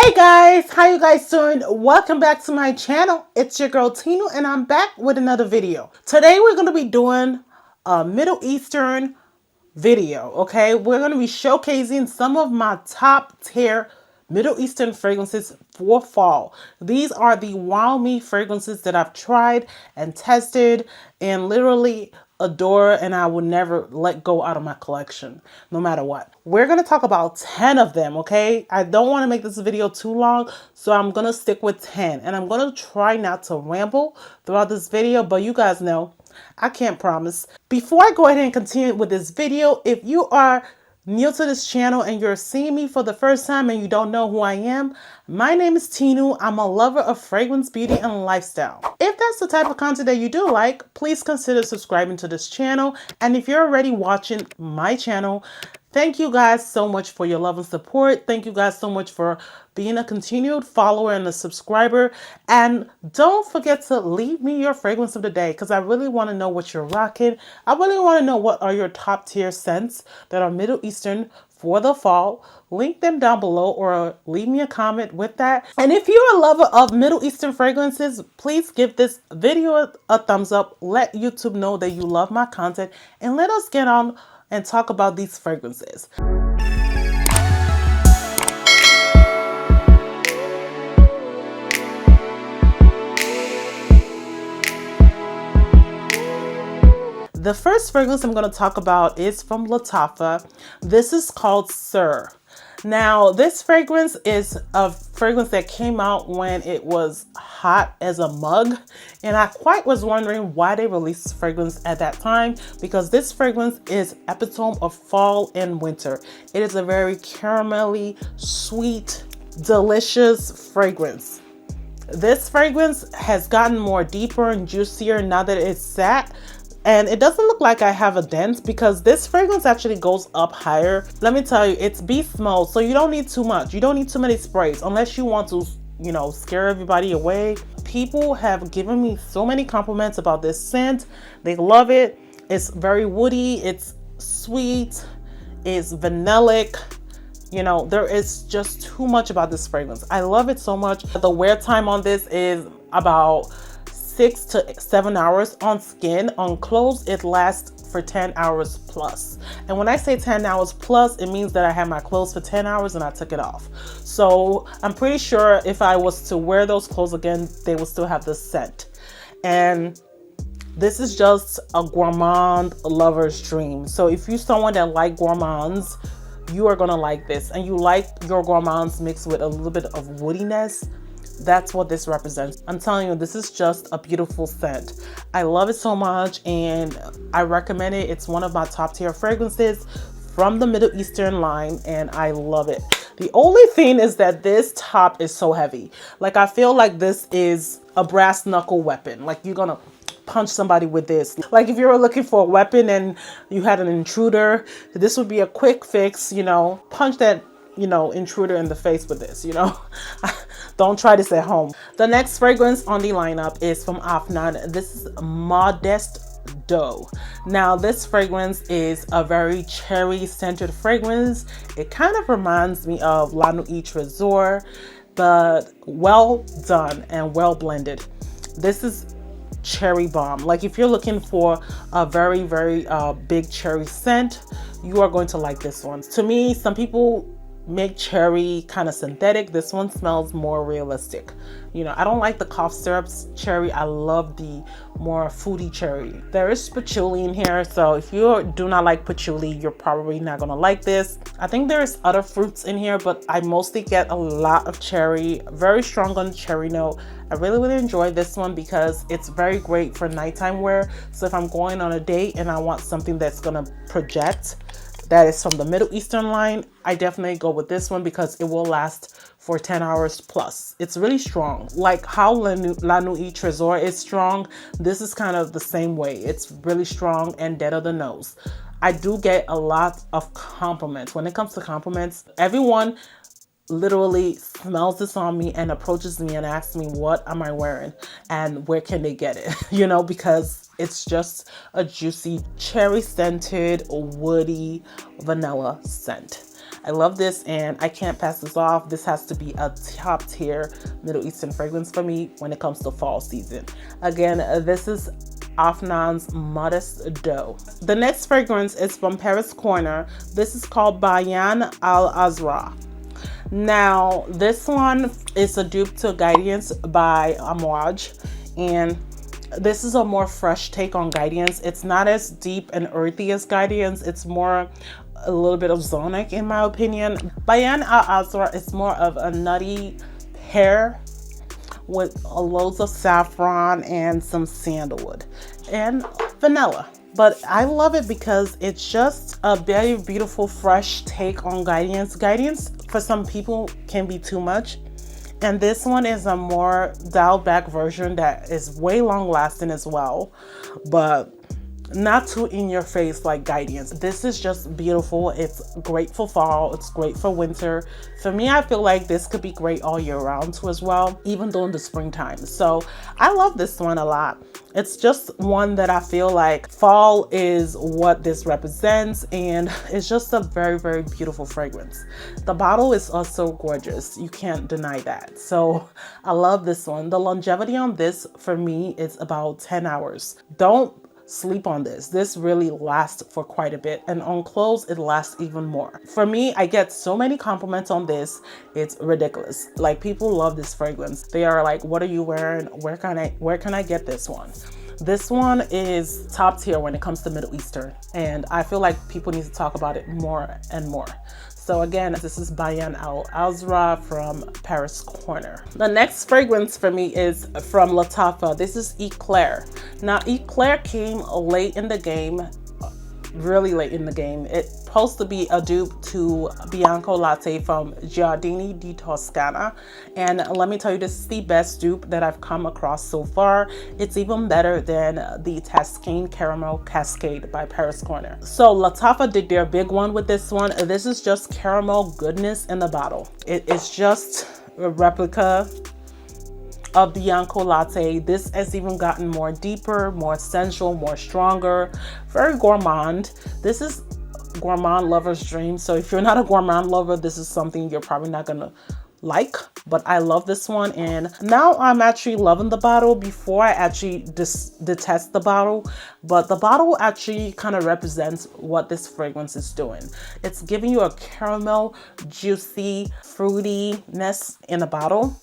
Hey guys, how you guys doing? Welcome back to my channel. It's your girl Tinu and I'm back with another video. Today we're going to be doing a Middle Eastern video, okay? We're going to be showcasing some of my top tier Middle Eastern fragrances for fall. These are the wow me fragrances that I've tried and tested and literally adore, and I will never let go out of my collection no matter what. We're going to talk about 10 of them, okay? I don't want to make this video too long, so I'm going to stick with 10, and I'm going to try not to ramble throughout this video, but you guys know I can't promise. Before I go ahead and continue with this video, if you are new to this channel and you're seeing me for the first time and you don't know who I am, my name is Tinu. I'm a lover of fragrance, beauty, and lifestyle. If that's the type of content that you do like, please consider subscribing to this channel. And if you're already watching my channel, thank you guys so much for your love and support. Thank you guys so much for being a continued follower and a subscriber. And don't forget to leave me your fragrance of the day, because I really want to know what you're rocking. I really want to know what are your top tier scents that are Middle Eastern for the fall. Link them down below or leave me a comment with that. And if you're a lover of Middle Eastern fragrances, please give this video a thumbs up. Let YouTube know that you love my content, and let us get on and talk about these fragrances. The first fragrance I'm going to talk about is from Lattafa. This is called Sehr. Now, this fragrance is a fragrance that came out when it was hot as a mug, and I quite was wondering why they released this fragrance at that time, because this fragrance is epitome of fall and winter. It is a very caramelly, sweet, delicious fragrance. This fragrance has gotten more deeper and juicier now that it's sat. And it doesn't look like I have a dent, because this fragrance actually goes up higher. Let me tell you, it's beast mode, so you don't need too much. You don't need too many sprays unless you want to, you know, scare everybody away. People have given me so many compliments about this scent. They love it. It's very woody. It's sweet. It's vanillic. You know, there is just too much about this fragrance. I love it so much. The wear time on this is about 6 to 7 hours. On skin. On clothes, it lasts for 10 hours plus. And when I say 10 hours plus, it means that I had my clothes for 10 hours and I took it off. So I'm pretty sure if I was to wear those clothes again, they would still have the scent. And this is just a gourmand lover's dream. So if you're someone that like gourmands, you are gonna like this. And you like your gourmands mixed with a little bit of woodiness. That's what this represents. I'm telling you, this is just a beautiful scent. I love it so much, and I recommend it. It's one of my top tier fragrances from the Middle Eastern line, and I love it. The only thing is that this top is so heavy. Like, I feel like this is a brass knuckle weapon. Like, you're gonna punch somebody with this. Like, if you were looking for a weapon and you had an intruder, this would be a quick fix, you know, punch that, you know, intruder in the face with this, you know. Don't try this at home. The next fragrance on the lineup is from Afnan. This is Modest Deux. Now, this fragrance is a very cherry scented fragrance. It kind of reminds me of La Nuit Trésor, but well done and well blended. This is cherry bomb. Like, if you're looking for a very, very big cherry scent, you are going to like this one. To me, some people make cherry kind of synthetic. This one smells more realistic. You know, I don't like the cough syrups cherry. I love the more foodie cherry. There is patchouli in here, so if you do not like patchouli, you're probably not gonna like this. I think there's other fruits in here, but I mostly get a lot of cherry, very strong on the cherry note. I really enjoy this one because it's very great for nighttime wear. So if I'm going on a date and I want something that's gonna project, that is from the Middle Eastern line, I definitely go with this one because it will last for 10 hours plus. It's really strong. Like how La Nuit Trésor is strong, this is kind of the same way. It's really strong and dead of the nose. I do get a lot of compliments. When it comes to compliments, everyone literally smells this on me and approaches me and asks me, what am I wearing and where can they get it? You know, because it's just a juicy cherry scented woody vanilla scent. I love this and I can't pass this off. This has to be a top tier Middle Eastern fragrance for me when it comes to fall season. Again, this is Afnan's Modest Deux. The next fragrance is from Paris Corner. This is called Bayan al Azra. Now, this one is a dupe to Guidance by Amouage, and this is a more fresh take on Guidance. It's not as deep and earthy as Guidance. It's more a little bit of zonic in my opinion. Bayan al Azra is more of a nutty pear with loads of saffron and some sandalwood and vanilla. But I love it because it's just a very beautiful, fresh take on Guidance. Guidance for some people can be too much. And this one is a more dialed back version that is way long lasting as well, but not too in your face like Guidance. This is just beautiful. It's great for fall. It's great for winter. For me, I feel like this could be great all year round too as well, even during the springtime. So I love this one a lot. It's just one that I feel like fall is what this represents, and it's just a very, very beautiful fragrance. The bottle is also gorgeous. You can't deny that. So I love this one. The longevity on this for me is about 10 hours. Don't sleep on this. This really lasts for quite a bit, and on clothes it lasts even more. For me, I get so many compliments on this. It's ridiculous. Like, people love this fragrance. They are like, what are you wearing? Where can I get this one? This one is top tier when it comes to Middle Eastern, and I feel like people need to talk about it more and more. So again, this is Bayan al Azra from Paris Corner. The next fragrance for me is from Lattafa. This is Eclair. Now, Eclair came late in the game, really late in the game. It's supposed to be a dupe to Bianco Latte from Giardini di Toscana. And let me tell you, this is the best dupe that I've come across so far. It's even better than the Tascine Caramel Cascade by Paris Corner. So Lattafa did their big one with this one. This is just caramel goodness in the bottle. It is just a replica of Bianco Latte. This has even gotten more deeper, more sensual, more stronger, very gourmand. This is gourmand lover's dream. So if you're not a gourmand lover, this is something you're probably not gonna like, but I love this one. And now I'm actually loving the bottle. Before, I actually detest the bottle, but the bottle actually kind of represents what this fragrance is doing. It's giving you a caramel, juicy fruitiness in a bottle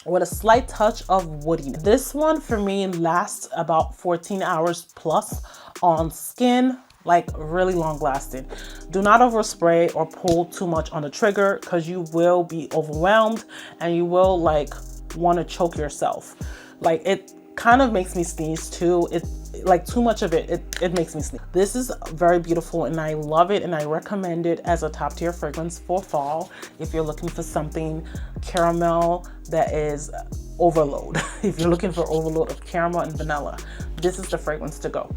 with a slight touch of woodiness. This one for me lasts about 14 hours plus on skin, like really long lasting. Do not overspray or pull too much on the trigger, because you will be overwhelmed and you will like want to choke yourself. Like, it kind of makes me sneeze too. It like too much of it makes me sneeze. This is very beautiful and I love it, and I recommend it as a top tier fragrance for fall if you're looking for something caramel that is overload. If you're looking for overload of caramel and vanilla, this is the fragrance to go.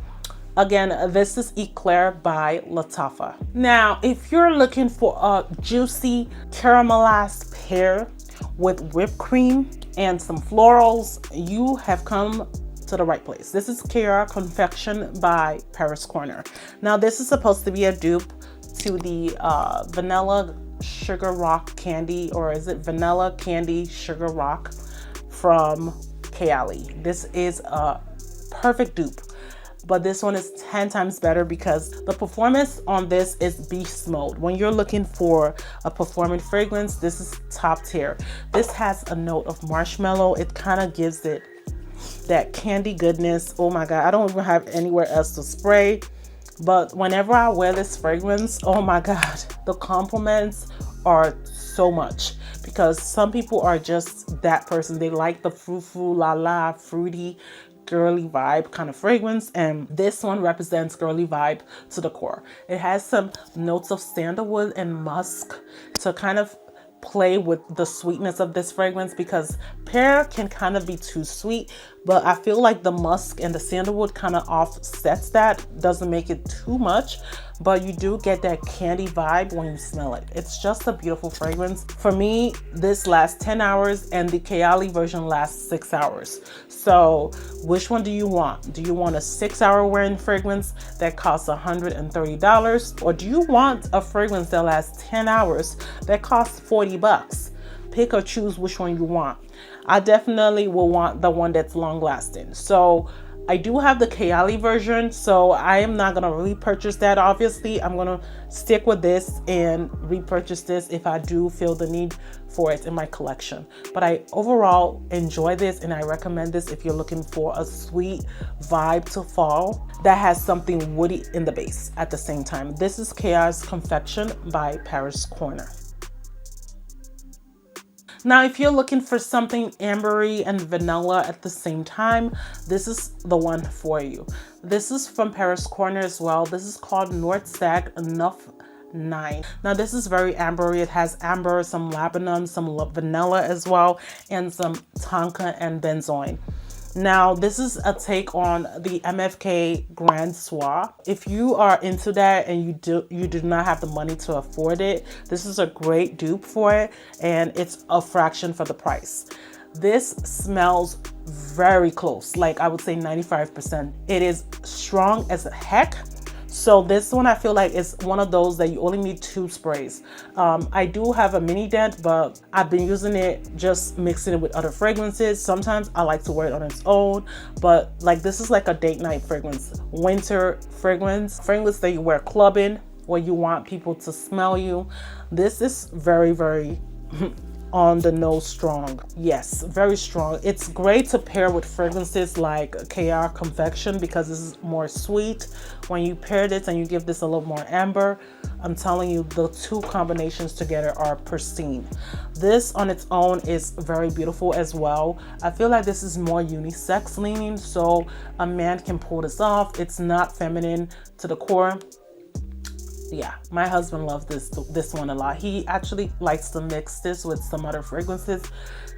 Again, this is Eclair by Lattafa. Now, if you're looking for a juicy caramelized pear with whipped cream and some florals, you have come to the right place. This is Khair Confection by Paris Corner. Now, this is supposed to be a dupe to the vanilla sugar rock candy, or is it vanilla candy sugar rock from Kayali. This is a perfect dupe, but this one is 10 times better because the performance on this is beast mode. When you're looking for a performing fragrance, this is top tier. This has a note of marshmallow. It kind of gives it that candy goodness. Oh my God, I don't even have anywhere else to spray. But whenever I wear this fragrance, oh my God, the compliments are so much, because some people are just that person. They like the frou-frou, la-la, fruity, girly vibe kind of fragrance, and this one represents girly vibe to the core. It has some notes of sandalwood and musk to kind of play with the sweetness of this fragrance, because pear can kind of be too sweet, but I feel like the musk and the sandalwood kind of offsets that, doesn't make it too much, but you do get that candy vibe when you smell it. It's just a beautiful fragrance. For me, this lasts 10 hours and the Kayali version lasts 6 hours. So which one do you want? Do you want a 6-hour wearing fragrance that costs $130? Or do you want a fragrance that lasts 10 hours that costs 40 bucks? Pick or choose which one you want. I definitely will want the one that's long lasting. So I do have the Kayali version, so I am not going to repurchase that. Obviously, I'm going to stick with this and repurchase this if I do feel the need for it in my collection. But I overall enjoy this, and I recommend this if you're looking for a sweet vibe to fall that has something woody in the base at the same time. This is Khair's Confection by Paris Corner. Now, if you're looking for something ambery and vanilla at the same time, this is the one for you. This is from Paris Corner as well. This is called North Stag Enough 9. Now, this is very ambery. It has amber, some Lebanon, some vanilla as well, and some tonka and benzoin. Now, this is a take on the MFK Grand Soir. If you are into that and you do not have the money to afford it, this is a great dupe for it, and it's a fraction for the price. This smells very close, like I would say 95%. It is strong as heck. So this one I feel like is one of those that you only need 2 sprays. I do have a mini dent, but I've been using it just mixing it with other fragrances. Sometimes I like to wear it on its own, but like this is like a date night fragrance, winter fragrance that you wear clubbing, where you want people to smell you. This is very, very on the nose strong. Yes, very strong. It's great to pair with fragrances like Khair Confection because this is more sweet. When you pair this and you give this a little more amber, I'm telling you, the 2 combinations together are pristine. This on its own is very beautiful as well. I feel like this is more unisex leaning, so a man can pull this off. It's not feminine to the core. Yeah, my husband loves this one a lot. He actually likes to mix this with some other fragrances.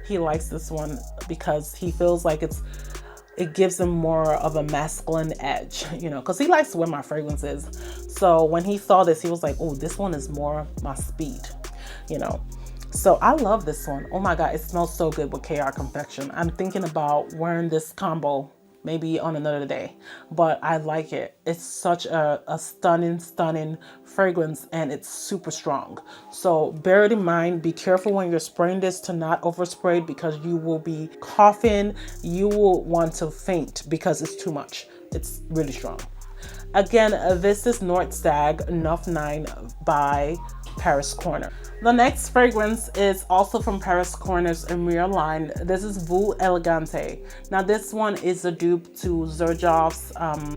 He likes this one because he feels like it gives him more of a masculine edge, you know, because he likes to wear my fragrances. So when he saw this, he was like, oh, this one is more my speed, you know. So I love this one. Oh my God, it smells so good with Khair Confection. I'm thinking about wearing this combo maybe on another day, but I like it. It's such a stunning fragrance, and it's super strong. So bear it in mind, be careful when you're spraying this to not overspray it, because you will be coughing, you will want to faint because it's too much. It's really strong. Again, this is North Stag Enough 9 by Paris Corner. The next fragrance is also from Paris Corner's Amir line. This is Voux Elegante. Now this one is a dupe to Shaghaf's,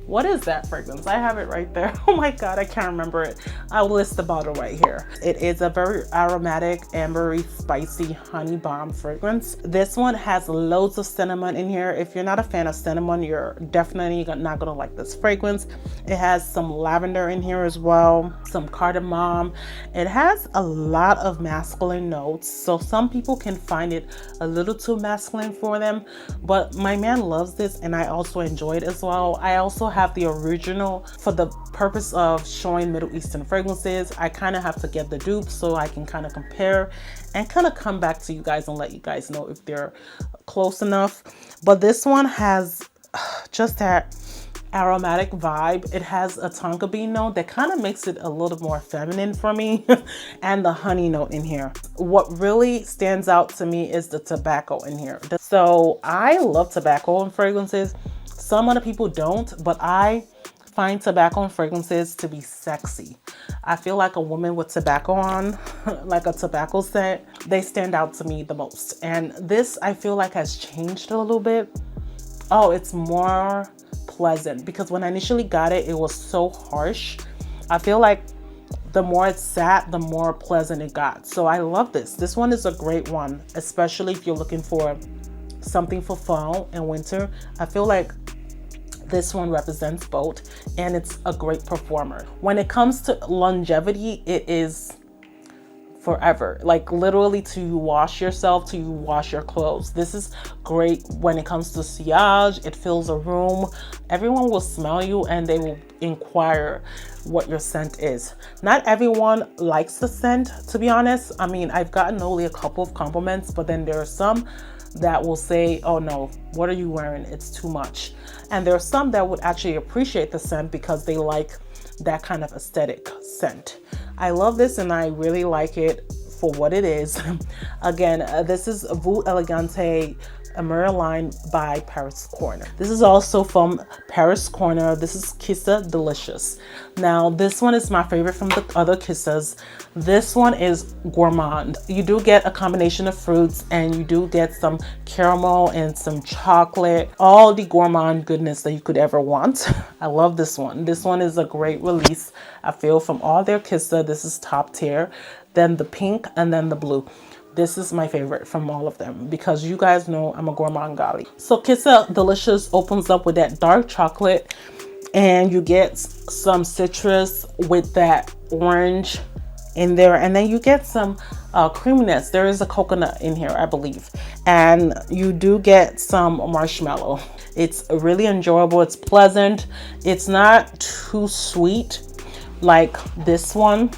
what is that fragrance? I have it right there. Oh my God, I can't remember it. I'll list the bottle right here. It is a very aromatic, ambery, spicy honey bomb fragrance. This one has loads of cinnamon in here. If you're not a fan of cinnamon, you're definitely not gonna like this fragrance. It has some lavender in here as well, some cardamom. It has a lot of masculine notes, so some people can find it a little too masculine for them, but my man loves this and I also enjoy it as well. I also have the original for the purpose of showing Middle Eastern fragrances. I kind of have to get the dupe so I can kind of compare and kind of come back to you guys and let you guys know if they're close enough. But this one has just that aromatic vibe. It has a tonka bean note that kind of makes it a little more feminine for me and the honey note in here. What really stands out to me is the tobacco in here. So I love tobacco in fragrances. Some other people don't, but I find tobacco in fragrances to be sexy. I feel like a woman with tobacco on, like a tobacco scent, they stand out to me the most. And this I feel like has changed a little bit. Oh, it's more pleasant, because when I initially got it, it was so harsh. I feel like the more it sat, the more pleasant it got. So I love this. This one is a great one, especially if you're looking for something for fall and winter. I feel like this one represents both, and it's a great performer. When it comes to longevity, it is forever, like literally to you wash yourself, to you wash your clothes. This is great when it comes to sillage. It fills a room. Everyone will smell you and they will inquire what your scent is. Not everyone likes the scent, to be honest. I mean, I've gotten only a couple of compliments, but then there are some that will say, oh no, what are you wearing? It's too much. And there are some that would actually appreciate the scent because they like that kind of aesthetic scent. I love this and I really like it for what it is. Again, this is Voux Elegante Mirror Line by Paris Corner. This is also from Paris Corner. This is Qissa Delicious. Now, this one is my favorite from the other Qissas. This one is gourmand. You do get a combination of fruits and you do get some caramel and some chocolate, all the gourmand goodness that you could ever want. I love this one. This one is a great release, I feel, from all their Qissa. This is top tier, then the pink, and then the blue. This is my favorite from all of them because you guys know I'm a gourmand gali. So Qissa Delicious opens up with that dark chocolate and you get some citrus with that orange in there, and then you get some creaminess. There is a coconut in here, I believe, and you do get some marshmallow. It's really enjoyable. It's pleasant. It's not too sweet like this one.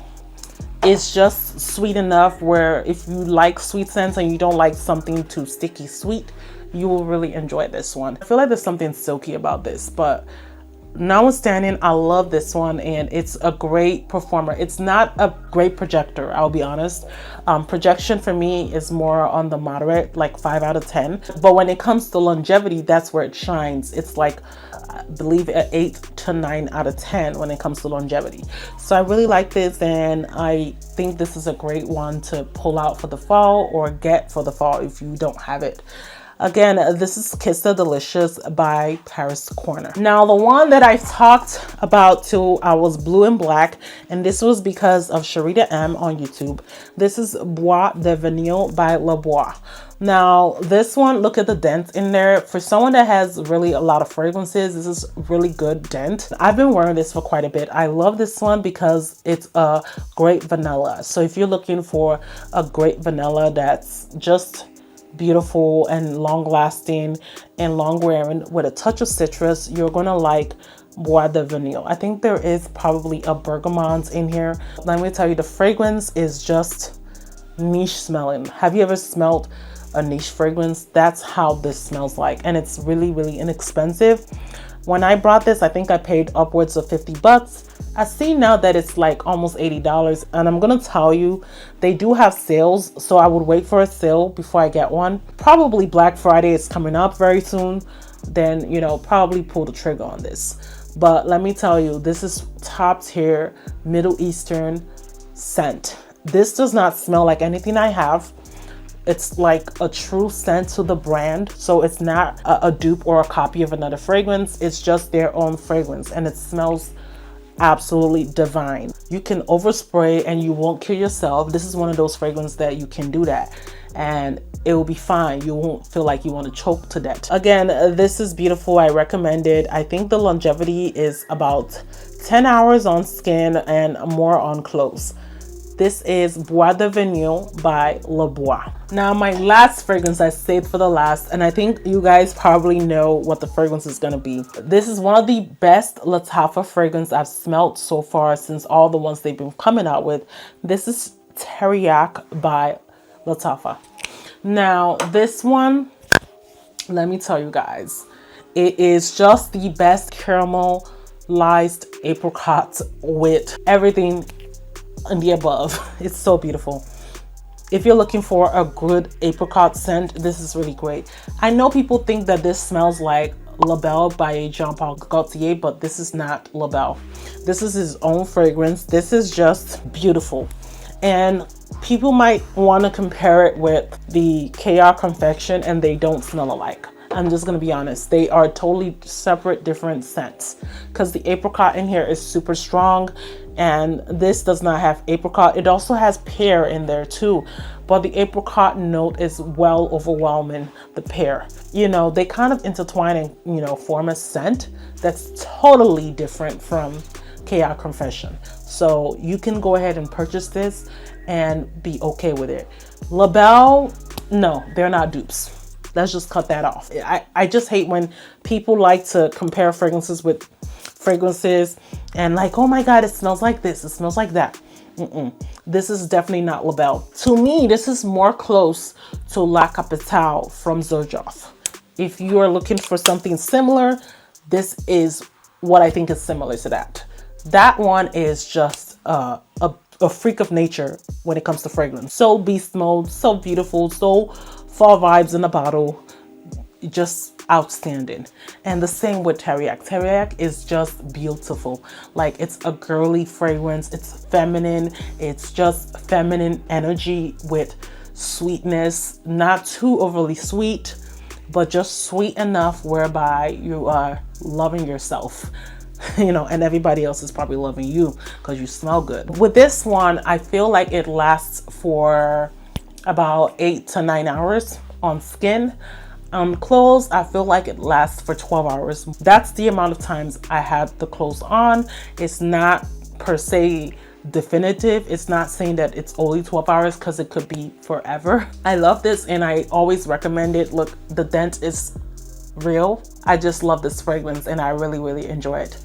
It's just sweet enough where if you like sweet scents and you don't like something too sticky sweet, you will really enjoy this one. I feel like there's something silky about this, but notwithstanding, I love this one and it's a great performer. It's not a great projector, I'll be honest. Projection for me is more on the moderate, like 5 out of 10. But when it comes to longevity, that's where it shines. It's like, I believe, an 8 to 9 out of 10 when it comes to longevity. So I really like this and I think this is a great one to pull out for the fall or get for the fall if you don't have it. Again, this is Qissa Delicious by Paris Corner. Now, the one that I talked about too, I was blue and black, and this was because of Sharita M on YouTube. This is Bois de Vanille by Bois. Now, this one, look at the dent in there. For someone that has really a lot of fragrances, this is really good dent. I've been wearing this for quite a bit. I love this one because it's a great vanilla. So if you're looking for a great vanilla that's just beautiful and long lasting and long wearing with a touch of citrus, you're gonna like Bois de Vanille. I think there is probably a bergamot in here. Let me tell you, the fragrance is just niche smelling. Have you ever smelled a niche fragrance? That's how this smells like, and it's really, really inexpensive. When I brought this, I think I paid upwards of 50 bucks. I see now that it's like almost $80, and I'm gonna tell you, they do have sales, so I would wait for a sale before I get one. Probably Black Friday is coming up very soon, then, you know, probably pull the trigger on this. But let me tell you, this is top tier Middle Eastern scent. This does not smell like anything I have. It's like a true scent to the brand. So it's not a dupe or a copy of another fragrance. It's just their own fragrance, and it smells absolutely divine. You can overspray and you won't kill yourself. This is one of those fragrances that you can do that and it will be fine. You won't feel like you want to choke to death. Again, this is beautiful. I recommend it. I think the longevity is about 10 hours on skin and more on clothes. This is Bois de Vanille by Bois. Now, my last fragrance I saved for the last, and I think you guys probably know what the fragrance is gonna be. This is one of the best Lattafa fragrance I've smelled so far since all the ones they've been coming out with. This is Teriaq by Lattafa. Now, this one, let me tell you guys, it is just the best caramelized apricot with everything and the above. It's so beautiful. If you're looking for a good apricot scent, this is really great. I know people think that this smells like La Belle by Jean Paul Gaultier, but this is not La Belle. This is his own fragrance. This is just beautiful. And people might want to compare it with the Khair Confection, and they don't smell alike. I'm just gonna be honest, they are totally separate, different scents, because the apricot in here is super strong and this does not have apricot. It also has pear in there too, but the apricot note is well overwhelming the pear. You know, they kind of intertwine and, you know, form a scent that's totally different from Khair Confession. So you can go ahead and purchase this and be okay with it. Label, no, they're not dupes. Let's just cut that off. I just hate when people like to compare fragrances with fragrances and like, oh my God, it smells like this, it smells like that. This is definitely not Label. To me, this is more close to La Capitale from Xerjoff. If you are looking for something similar, this is what I think is similar to that. That one is just a freak of nature when it comes to fragrance. So beast mode, so beautiful, so fall vibes in a bottle, just outstanding. And the same with Teriaq. Teriaq is just beautiful. Like, it's a girly fragrance, it's feminine, it's just feminine energy with sweetness, not too overly sweet, but just sweet enough whereby you are loving yourself, you know, and everybody else is probably loving you because you smell good. With this one, I feel like it lasts for about 8 to 9 hours on skin. On clothes, I feel like it lasts for 12 hours. That's the amount of times I had the clothes on. It's not per se definitive. It's not saying that it's only 12 hours because it could be forever. I love this and I always recommend it. Look, the dent is real. I just love this fragrance and I really enjoy it.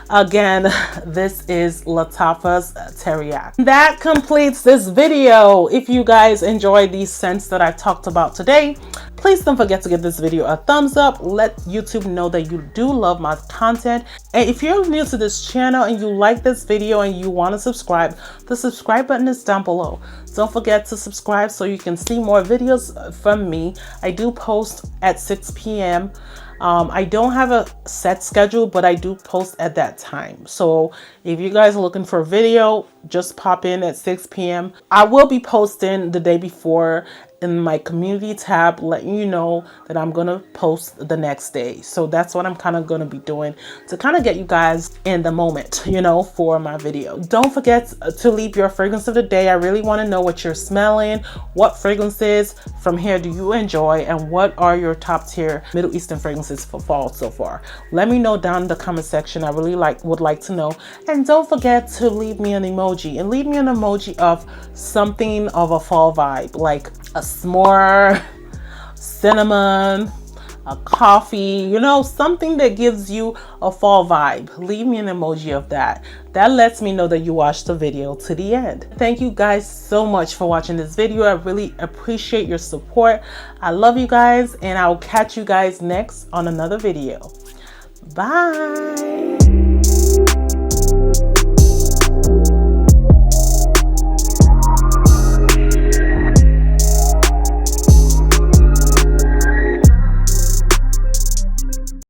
Again, this is Lattafa's Teriaq. That completes this video. If you guys enjoyed these scents that I talked about today, please don't forget to give this video a thumbs up. Let YouTube know that you do love my content. And if you're new to this channel and you like this video and you want to subscribe, the subscribe button is down below. Don't forget to subscribe so you can see more videos from me. I do post at 6 p.m. I don't have a set schedule, but I do post at that time. So if you guys are looking for a video, just pop in at 6 p.m. I will be posting the day before in my community tab, letting you know that I'm gonna post the next day. So that's what I'm kind of gonna be doing to kind of get you guys in the moment, you know, for my video. Don't forget to leave your fragrance of the day. I really want to know what you're smelling, what fragrances from here do you enjoy, and what are your top tier Middle Eastern fragrances for fall so far. Let me know down in the comment section. I really would like to know. And don't forget to leave me an emoji, and leave me an emoji of something of a fall vibe, like a s'more, cinnamon, a coffee, you know, something that gives you a fall vibe. Leave me an emoji of that. That lets me know that you watched the video to the end. Thank you guys so much for watching this video. I really appreciate your support. I love you guys, and I'll catch you guys next on another video. Bye.